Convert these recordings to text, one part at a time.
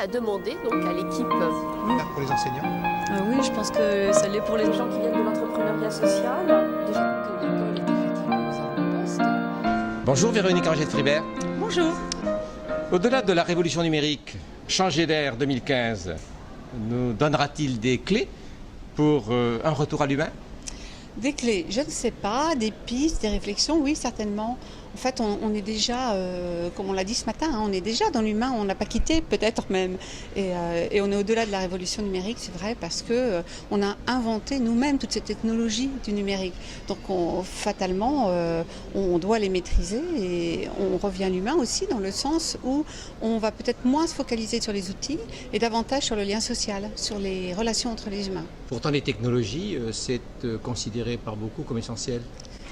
A demandé donc à l'équipe. Pour les enseignants. Oui, je pense que ça l'est pour les Les gens qui viennent de l'entrepreneuriat social. Déjà que l'école est effectivement aux avant-postes. Bonjour Véronique Angèle-Fribert. Bonjour. Au-delà de la révolution numérique, Changer d'air 2015 nous donnera-t-il des clés pour un retour à l'humain? Des clés, je ne sais pas, des pistes, des réflexions, oui, certainement. En fait, on est déjà, comme on l'a dit ce matin, on est déjà dans l'humain, on n'a pas quitté peut-être même. Et on est au-delà de la révolution numérique, c'est vrai, parce que on a inventé nous-mêmes toutes ces technologies du numérique. Donc fatalement, on doit les maîtriser et on revient à l'humain aussi dans le sens où on va peut-être moins se focaliser sur les outils et davantage sur le lien social, sur les relations entre les humains. Pourtant, les technologies, c'est considéré par beaucoup comme essentiel.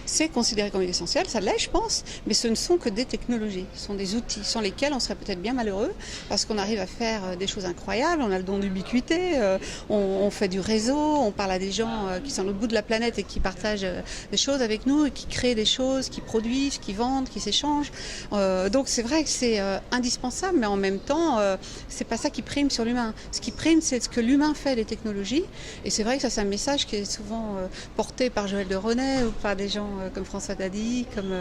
C'est considéré comme essentiel, ça l'est je pense, mais ce ne sont que des technologies, ce sont des outils sans lesquels on serait peut-être bien malheureux parce qu'on arrive à faire des choses incroyables, on a le don d'ubiquité, on fait du réseau, on parle à des gens qui sont à l'autre bout de la planète et qui partagent des choses avec nous et qui créent des choses, qui produisent, qui vendent, qui s'échangent. Donc c'est vrai que c'est indispensable, mais en même temps, c'est pas ça qui prime sur l'humain. Ce qui prime, c'est ce que l'humain fait des technologies, et c'est vrai que ça c'est un message qui est souvent porté par Joël de René ou par des gens comme François Dadi, comme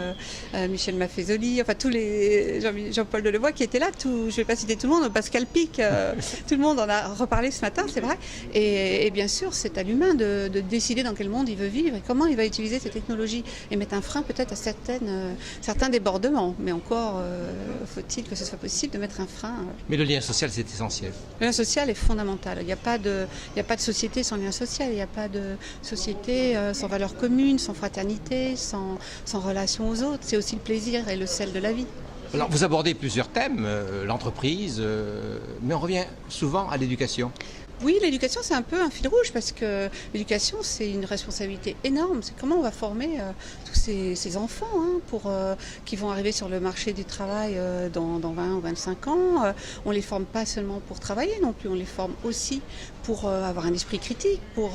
Michel Maffezoli, enfin tous les Jean-Paul Delevoye qui étaient là, je ne vais pas citer tout le monde, Pascal Pic, tout le monde en a reparlé ce matin, c'est vrai. Et bien sûr, c'est à l'humain de décider dans quel monde il veut vivre et comment il va utiliser ces technologies et mettre un frein peut-être à certains débordements. Mais encore, faut-il que ce soit possible de mettre un frein. Mais le lien social, c'est essentiel. Le lien social est fondamental. Il n'y a pas de société sans lien social, il n'y a pas de société sans valeurs communes, sans fraternité, sans relation aux autres. C'est aussi le plaisir et le sel de la vie. Alors, vous abordez plusieurs thèmes, l'entreprise, mais on revient souvent à l'éducation. Oui, l'éducation, c'est un peu un fil rouge parce que l'éducation, c'est une responsabilité énorme. C'est comment on va former tous ces enfants qui vont arriver sur le marché du travail dans 20 ou 25 ans. On les forme pas seulement pour travailler non plus, on les forme aussi pour avoir un esprit critique, pour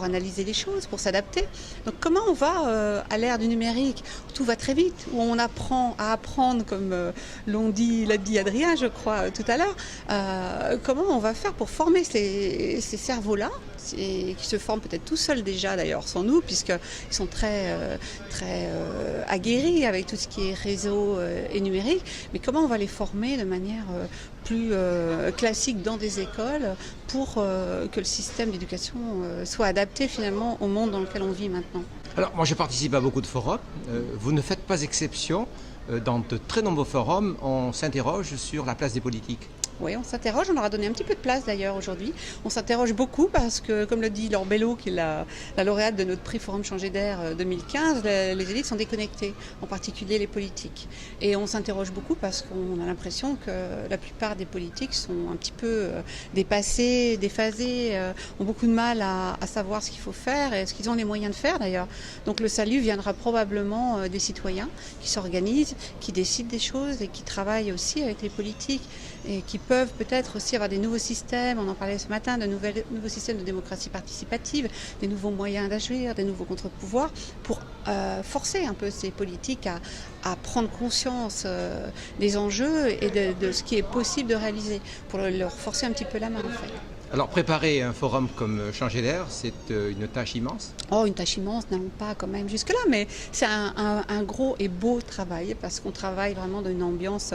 analyser les choses, pour s'adapter. Donc comment on va à l'ère du numérique où tout va très vite, où on apprend à apprendre, comme l'a dit Adrien, je crois, tout à l'heure, comment on va faire pour former ces cerveaux-là, qui se forment peut-être tout seuls déjà d'ailleurs sans nous, puisqu'ils sont très aguerris avec tout ce qui est réseau et numérique, mais comment on va les former de manière plus classique dans des écoles pour que le système d'éducation soit adapté finalement au monde dans lequel on vit maintenant. Alors, moi je participe à beaucoup de forums, vous ne faites pas exception, dans de très nombreux forums, on s'interroge sur la place des politiques. Oui, on s'interroge, on leur a donné un petit peu de place d'ailleurs aujourd'hui. On s'interroge beaucoup parce que, comme le dit Laure Bello, qui est la lauréate de notre prix Forum Changer d'air 2015, les élites sont déconnectées, en particulier les politiques. Et on s'interroge beaucoup parce qu'on a l'impression que la plupart des politiques sont un petit peu dépassés, déphasés, ont beaucoup de mal à savoir ce qu'il faut faire et ce qu'ils ont les moyens de faire d'ailleurs. Donc le salut viendra probablement des citoyens qui s'organisent, qui décident des choses et qui travaillent aussi avec les politiques et qui peuvent peut-être aussi avoir des nouveaux systèmes, on en parlait ce matin, de nouveaux systèmes de démocratie participative, des nouveaux moyens d'agir, des nouveaux contre-pouvoirs pour forcer un peu ces politiques à prendre conscience des enjeux et de ce qui est possible de réaliser, pour leur forcer un petit peu la main en fait. Alors, préparer un forum comme Changer d'air, c'est une tâche immense. Oh, une tâche immense, n'allons pas quand même jusque-là, mais c'est un gros et beau travail parce qu'on travaille vraiment dans une ambiance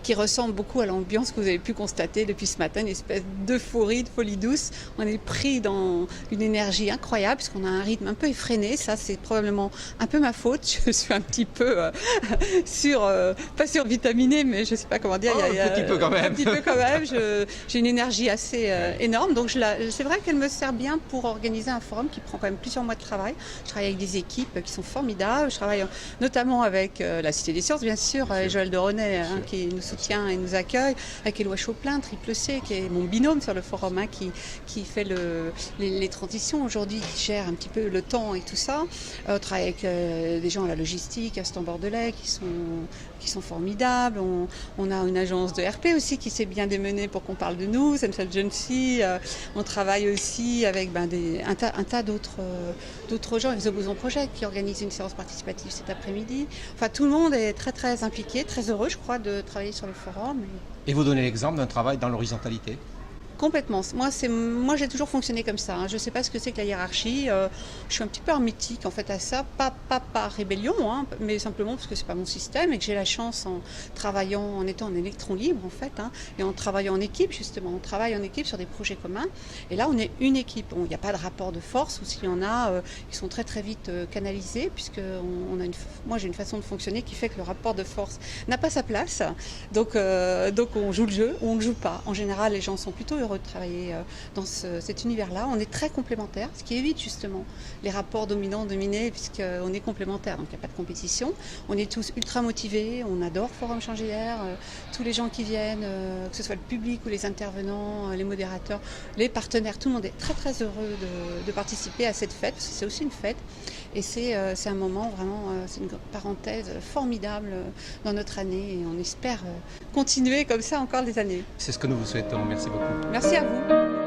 qui ressemble beaucoup à l'ambiance que vous avez pu constater depuis ce matin, une espèce d'euphorie, de folie douce. On est pris dans une énergie incroyable puisqu'on a un rythme un peu effréné. Ça, c'est probablement un peu ma faute. Je suis un petit peu pas survitaminée, mais je ne sais pas comment dire. Un petit peu quand même. Un petit peu quand même. J'ai une énergie assez énorme, donc c'est vrai qu'elle me sert bien pour organiser un forum qui prend quand même plusieurs mois de travail. Je travaille avec des équipes qui sont formidables, je travaille notamment avec la Cité des Sciences bien sûr, Joël de René qui nous soutient et nous accueille, avec Éloi Choplin, Triple C, qui est mon binôme sur le forum, qui fait les transitions aujourd'hui, qui gère un petit peu le temps et tout ça. On travaille avec des gens à la logistique, à Aston Bordelais, qui sont formidables. On a une agence de RP aussi qui s'est bien démenée pour qu'on parle de nous, Sense Agency, puis on travaille aussi avec un tas d'autres gens, avec The Boson Project qui organise une séance participative cet après-midi. Enfin, tout le monde est très très impliqué, très heureux, je crois, de travailler sur le forum. Et vous donnez l'exemple d'un travail dans l'horizontalité? Complètement. Moi, j'ai toujours fonctionné comme ça. Je ne sais pas ce que c'est que la hiérarchie. Je suis un petit peu hermétique en fait à ça, pas par rébellion, mais simplement parce que c'est pas mon système et que j'ai la chance en travaillant, en étant en électron libre en fait, et en travaillant en équipe justement. On travaille en équipe sur des projets communs. Et là, on est une équipe. Il n'y a pas de rapport de force, ou s'il y en a, ils sont très très vite canalisés, puisque moi j'ai une façon de fonctionner qui fait que le rapport de force n'a pas sa place. Donc on joue le jeu ou on ne joue pas. En général, les gens sont plutôt heureux de travailler dans cet univers-là. On est très complémentaires, ce qui évite justement les rapports dominants-dominés, puisqu'on est complémentaires, donc il n'y a pas de compétition. On est tous ultra motivés, on adore Forum Changer d'air, tous les gens qui viennent, que ce soit le public ou les intervenants, les modérateurs, les partenaires, tout le monde est très très heureux de participer à cette fête, parce que c'est aussi une fête. Et c'est un moment vraiment, c'est une parenthèse formidable dans notre année, et on espère continuer comme ça encore des années. C'est ce que nous vous souhaitons. Merci beaucoup. Merci à vous.